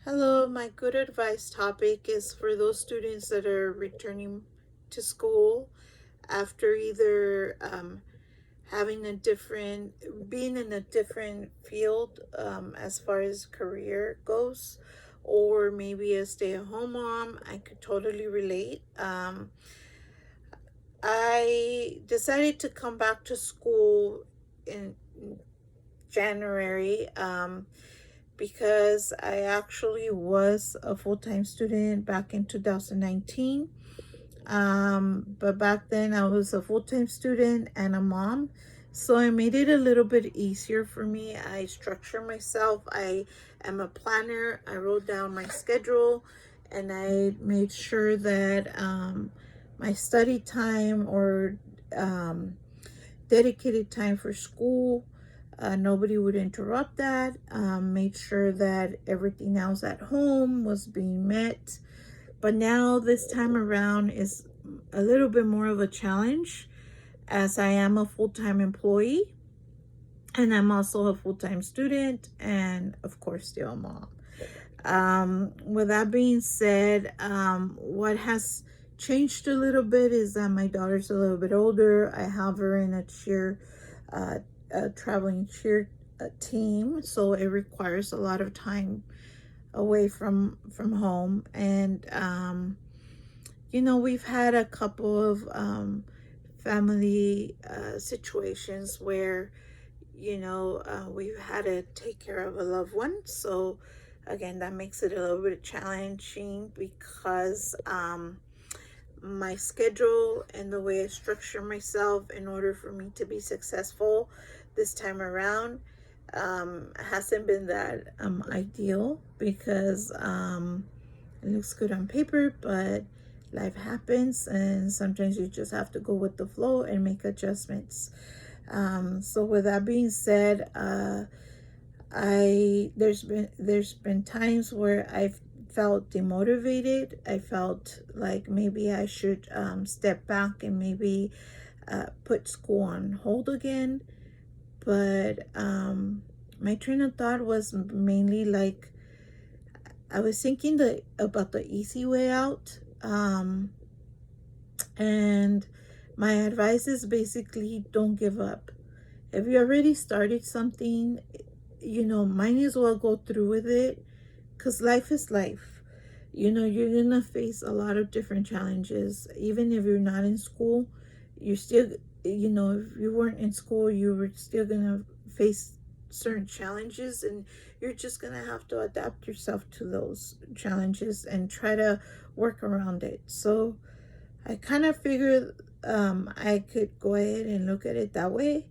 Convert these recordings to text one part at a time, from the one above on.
Hello, my good advice topic is for those students that are returning to school after either having being in a different field as far as career goes, or maybe a stay at home mom. I could totally relate. I decided to come back to school in January. Because I actually was a full time student back in 2019. But back then I was a full time student and a mom. So I made it a little bit easier for me. I structure myself. I am a planner. I wrote down my schedule and I made sure that my study time or um, dedicated time for school. Nobody would interrupt that. Made sure that everything else at home was being met. But now, this time around, is a little bit more of a challenge as I am a full time employee and I'm also a full time student and, of course, still a mom. With that being said, what has changed a little bit is that my daughter's a little bit older. I have her in uh, a traveling cheer team, so it requires a lot of time away from home. And we've had a couple of family situations where we've had to take care of a loved one. So again, that makes it a little bit challenging because my schedule and the way I structure myself in order for me to be successful this time around hasn't been that ideal because it looks good on paper, but life happens and sometimes you just have to go with the flow and make adjustments. So with that being said, I there's been times where I've felt demotivated. I felt like maybe I should step back and maybe put school on hold again. But my train of thought was mainly like I was thinking about the easy way out. And my advice is basically don't give up. If you already started something, might as well go through with it because life is life. You're gonna face a lot of different challenges. Even if you're not in school, you're still, if you weren't in school, you were still gonna face certain challenges, and you're just gonna have to adapt yourself to those challenges and try to work around it. So I kind of figured I could go ahead and look at it that way.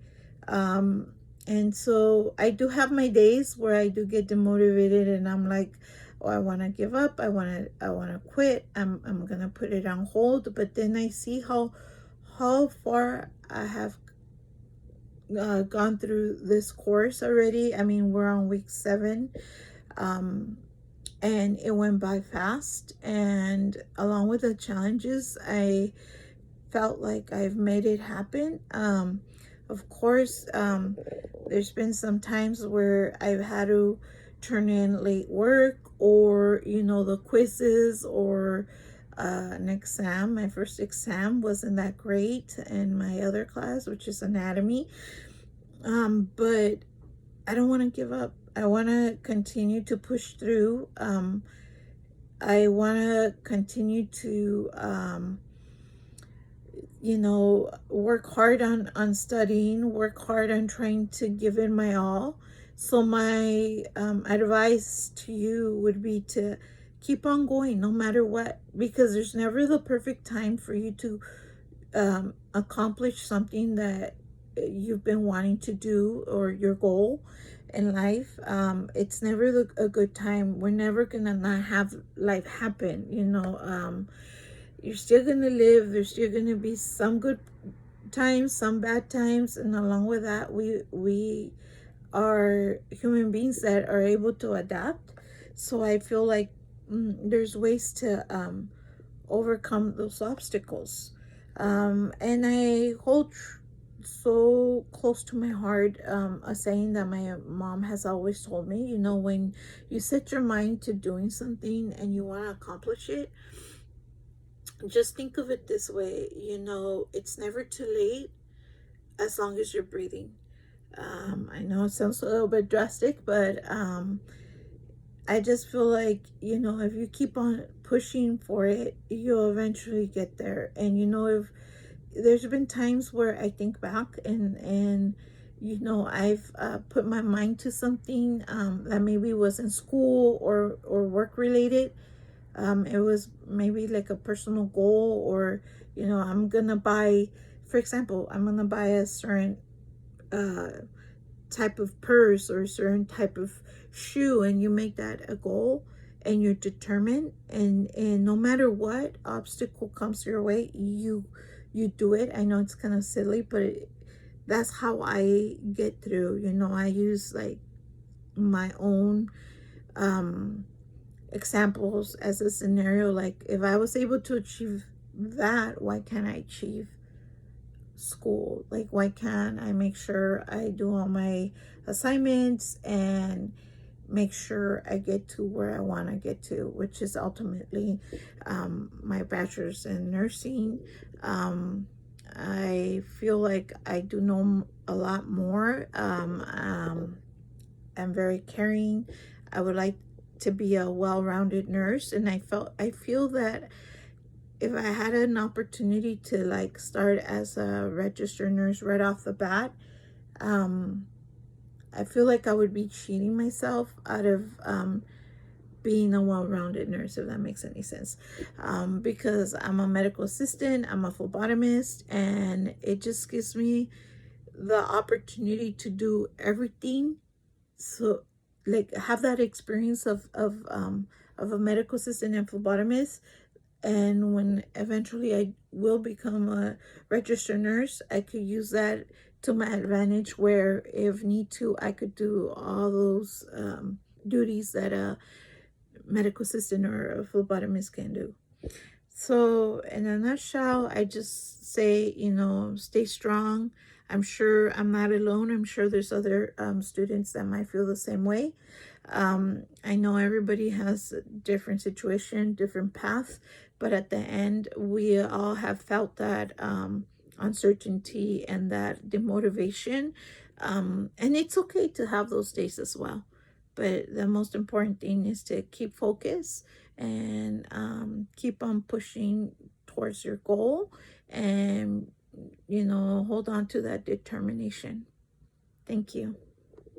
Um, and so I do have my days where I do get demotivated and I'm like, oh, I want to give up. I want to quit. I'm going to put it on hold. But then I see how far I have gone through this course already. I mean, we're on week 7. Um, and it went by fast. And along with the challenges, I felt like I've made it happen. Of course, there's been some times where I've had to turn in late work or, the quizzes or an exam. My first exam wasn't that great in my other class, which is anatomy. But I don't want to give up. I want to continue to push through. I want to continue to work hard on studying, work hard on trying to give it my all. So my advice to you would be to keep on going no matter what, because there's never the perfect time for you to accomplish something that you've been wanting to do or your goal in life. It's never a good time. We're never gonna not have life happen, you're still gonna live. There's still gonna be some good times, some bad times, and along with that, we are human beings that are able to adapt. So I feel like there's ways to overcome those obstacles, and I hold so close to my heart, a saying that my mom has always told me. You know, when you set your mind to doing something and you want to accomplish it, just think of it this way. You know, it's never too late as long as you're breathing. I know it sounds a little bit drastic, but I just feel like, you know, if you keep on pushing for it, you'll eventually get there. And, you know, if there's been times where I think back and you know, I've put my mind to something that maybe was in school or work related. It was maybe like a personal goal, or, you know, I'm gonna buy, for example, I'm gonna buy a certain uh, type of purse or a certain type of shoe, and you make that a goal and you're determined, and no matter what obstacle comes your way, you do it. I know it's kind of silly, but that's how I get through. You know, I use like my own examples as a scenario. Like, if I was able to achieve that, why can't I achieve school? Like, why can't I make sure I do all my assignments and make sure I get to where I want to get to, which is ultimately my bachelor's in nursing. I feel like I do know a lot more. I'm very caring. I would like to be a well-rounded nurse, and I feel that if I had an opportunity to like start as a registered nurse right off the bat, I feel like I would be cheating myself out of being a well-rounded nurse, if that makes any sense. Because I'm a medical assistant, I'm a phlebotomist, and it just gives me the opportunity to do everything. So, like, have that experience of a medical assistant and phlebotomist. And when eventually I will become a registered nurse, I could use that to my advantage, where if need to, I could do all those duties that a medical assistant or a phlebotomist can do. So in a nutshell, I just say, you know, stay strong. I'm sure I'm not alone. I'm sure there's other students that might feel the same way. I know everybody has a different situation, different path, but at the end, we all have felt that uncertainty and that demotivation. And it's okay to have those days as well. But the most important thing is to keep focus and keep on pushing towards your goal, and, you know, hold on to that determination. Thank you.